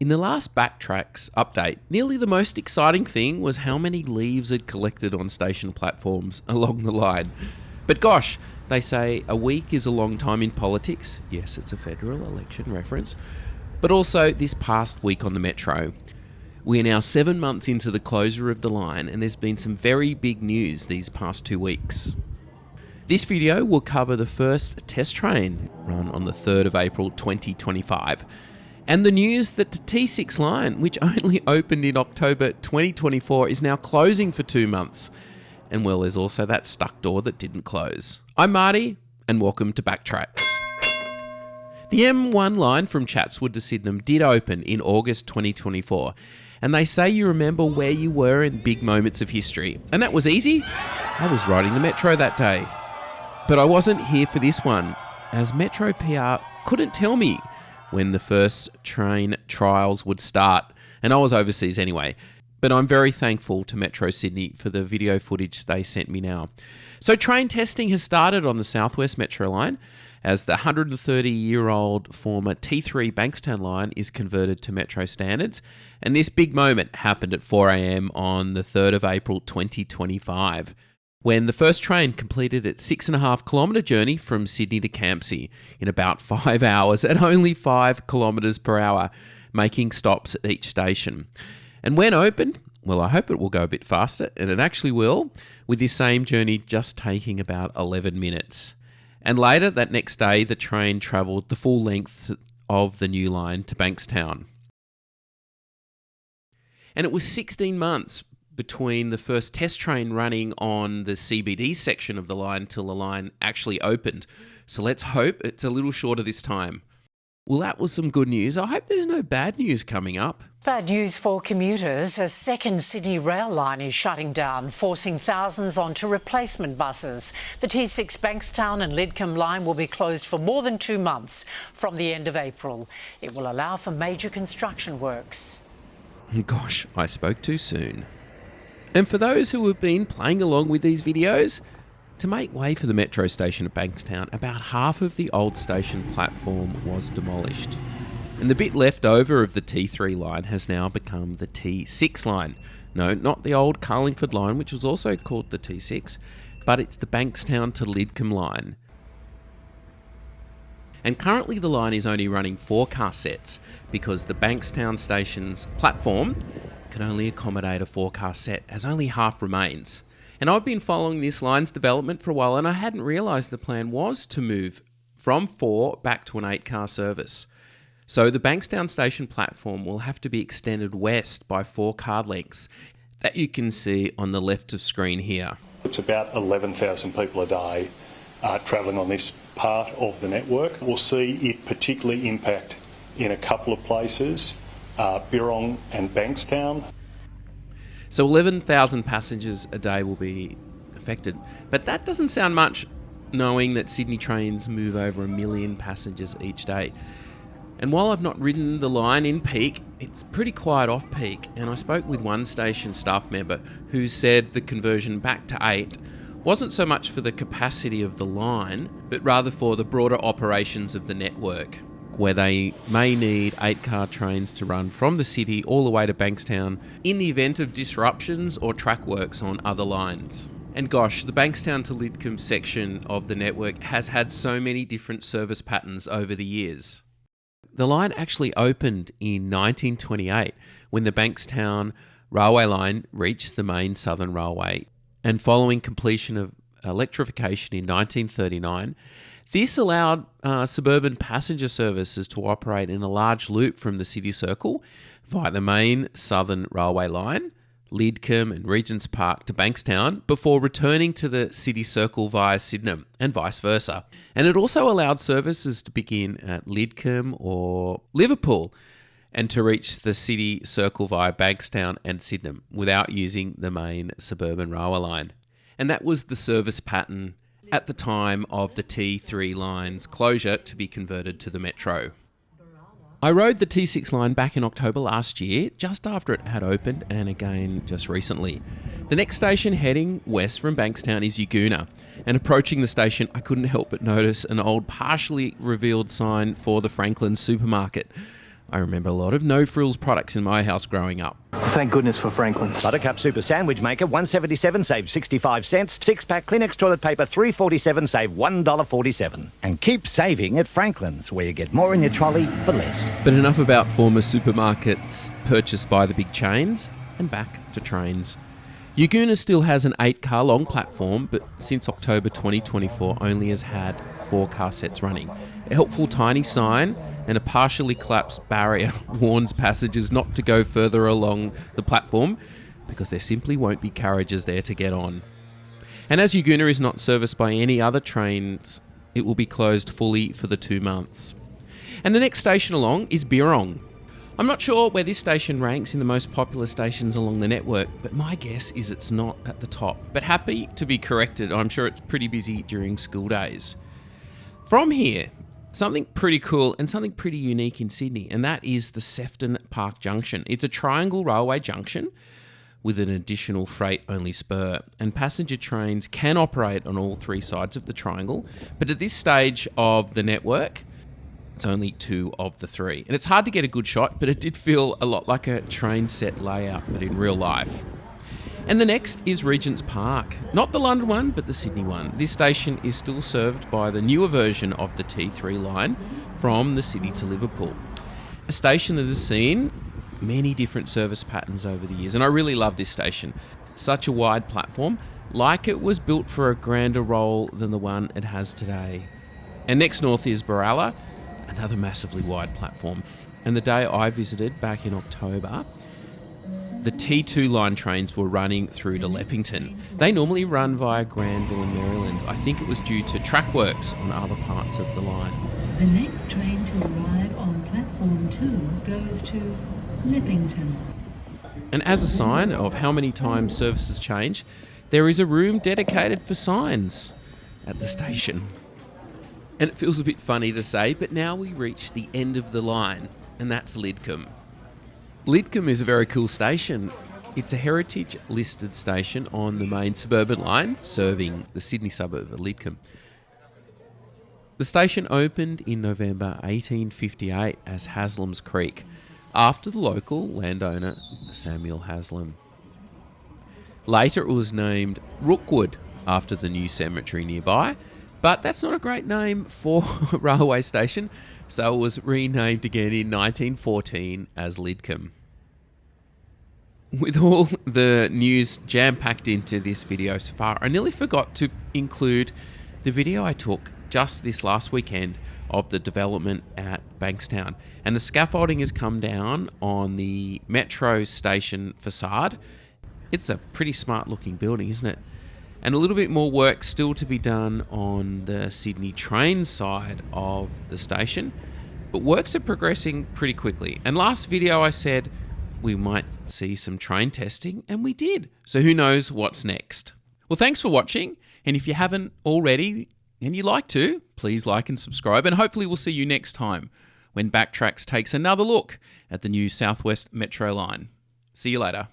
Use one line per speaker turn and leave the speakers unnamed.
In the last Backtracks update, nearly the most exciting thing was how many leaves had collected on station platforms along the line. But gosh, they say a week is a long time in politics. Yes, it's a federal election reference. But also this past week on the Metro. We are now 7 months into the closure of the line, and there's been some very big news these past 2 weeks. This video will cover the first test train run on the 3rd of April 2025. And the news that the T6 line, which only opened in October 2024, is now closing for 2 months. And well, there's also that stuck door that didn't close. I'm Marty, and welcome to Backtracks. The M1 line from Chatswood to Sydenham did open in August 2024. And they say you remember where you were in big moments of history. And that was easy. I was riding the Metro that day. But I wasn't here for this one, as Metro PR couldn't tell me when the first train trials would start, and I was overseas anyway. But I'm very thankful to Metro Sydney for the video footage they sent me now. So train testing has started on the Southwest Metro line as the 130-year-old former T3 Bankstown line is converted to Metro standards, and this big moment happened at 4 a.m. on the 3rd of April 2025. When the first train completed its 6.5 kilometre journey from Sydney to Campsie in about 5 hours at only 5 kilometres per hour, making stops at each station. And when opened, well, I hope it will go a bit faster, and it actually will, with this same journey just taking about 11 minutes. And later that next day, the train travelled the full length of the new line to Bankstown. And it was 16 months between the first test train running on the CBD section of the line till the line actually opened. So let's hope it's a little shorter this time. Well, that was some good news. I hope there's no bad news coming up.
Bad news for commuters. A second Sydney rail line is shutting down, forcing thousands onto replacement buses. The T6 Bankstown and Lidcombe line will be closed for more than 2 months from the end of April. It will allow for major construction works.
Gosh, I spoke too soon. And for those who have been playing along with these videos, to make way for the metro station at Bankstown, about half of the old station platform was demolished. And the bit left over of the T3 line has now become the T6 line. No, not the old Carlingford line, which was also called the T6, but it's the Bankstown to Lidcombe line. And currently the line is only running 4 car sets because the Bankstown station's platform can only accommodate a 4-car set as only half remains. And I've been following this line's development for a while, and I hadn't realised the plan was to move from 4 back to an 8-car service. So the Bankstown station platform will have to be extended west by 4 car lengths that you can see on the left of screen here.
It's about 11,000 people a day travelling on this part of the network. We'll see it particularly impact in a couple of places, Birrong and Bankstown.
So 11,000 passengers a day will be affected. But that doesn't sound much, knowing that Sydney trains move over 1 million passengers each day. And while I've not ridden the line in peak, it's pretty quiet off peak. And I spoke with one station staff member who said the conversion back to 8 wasn't so much for the capacity of the line, but rather for the broader operations of the network, where they may need 8-car trains to run from the city all the way to Bankstown in the event of disruptions or track works on other lines. And gosh, the Bankstown to Lidcombe section of the network has had so many different service patterns over the years. The line actually opened in 1928 when the Bankstown railway line reached the main Southern Railway, and following completion of electrification in 1939, this allowed suburban passenger services to operate in a large loop from the city circle via the main Southern Railway line, Lidcombe and Regents Park to Bankstown, before returning to the city circle via Sydenham and vice versa. And it also allowed services to begin at Lidcombe or Liverpool and to reach the city circle via Bankstown and Sydenham without using the main suburban railway line. And that was the service pattern at the time of the T3 line's closure to be converted to the Metro. I rode the T6 line back in October last year, just after it had opened, and again just recently. The next station heading west from Bankstown is Yagoona, and approaching the station I couldn't help but notice an old partially revealed sign for the Franklin supermarket. I remember a lot of no-frills products in my house growing up.
Thank goodness for Franklin's.
Buttercup Super Sandwich Maker, $1.77, save 65 cents. 6-pack Kleenex toilet paper, $3.47, save $1.47. And keep saving at Franklin's, where you get more in your trolley for less.
But enough about former supermarkets purchased by the big chains, and back to trains. Yagoona still has an 8-car long platform, but since October 2024 only has had 4 car sets running. A helpful tiny sign and a partially collapsed barrier warns passengers not to go further along the platform because there simply won't be carriages there to get on. And as Yagoona is not serviced by any other trains, it will be closed fully for the 2 months. And the next station along is Birrong. I'm not sure where this station ranks in the most popular stations along the network, but my guess is it's not at the top. But happy to be corrected, I'm sure it's pretty busy during school days. From here, something pretty cool and something pretty unique in Sydney, and that is the Sefton Park Junction. It's a triangle railway junction with an additional freight-only spur, and passenger trains can operate on all 3 sides of the triangle, but at this stage of the network, it's only 2 of the 3. And it's hard to get a good shot, but it did feel a lot like a train set layout, but in real life. And the next is Regents Park. Not the London one, but the Sydney one. This station is still served by the newer version of the T3 line from the city to Liverpool. A station that has seen many different service patterns over the years, and I really love this station. Such a wide platform, like it was built for a grander role than the one it has today. And next north is Baralla, another massively wide platform. And the day I visited back in October, the T2 line trains were running through to Leppington. They normally run via Granville and Marylands. I think it was due to track works on other parts of the line.
The next train to arrive on platform 2 goes to Leppington.
And as a sign of how many times services change, there is a room dedicated for signs at the station. And it feels a bit funny to say, but now we reach the end of the line, and that's Lidcombe. Lidcombe is a very cool station. It's a heritage listed station on the main suburban line serving the Sydney suburb of Lidcombe. The station opened in November 1858 as Haslam's Creek after the local landowner Samuel Haslam. Later it was named Rookwood after the new cemetery nearby, but that's not a great name for a railway station, so it was renamed again in 1914 as Lidcombe. With all the news jam-packed into this video so far, I nearly forgot to include the video I took just this last weekend of the development at Bankstown. And the scaffolding has come down on the metro station facade. It's a pretty smart looking building, isn't it? And a little bit more work still to be done on the Sydney train side of the station. But works are progressing pretty quickly. And last video I said we might see some train testing, and we did. So who knows what's next? Well, thanks for watching. And if you haven't already and you'd like to, please like and subscribe. And hopefully we'll see you next time when Backtracks takes another look at the new Southwest Metro line. See you later.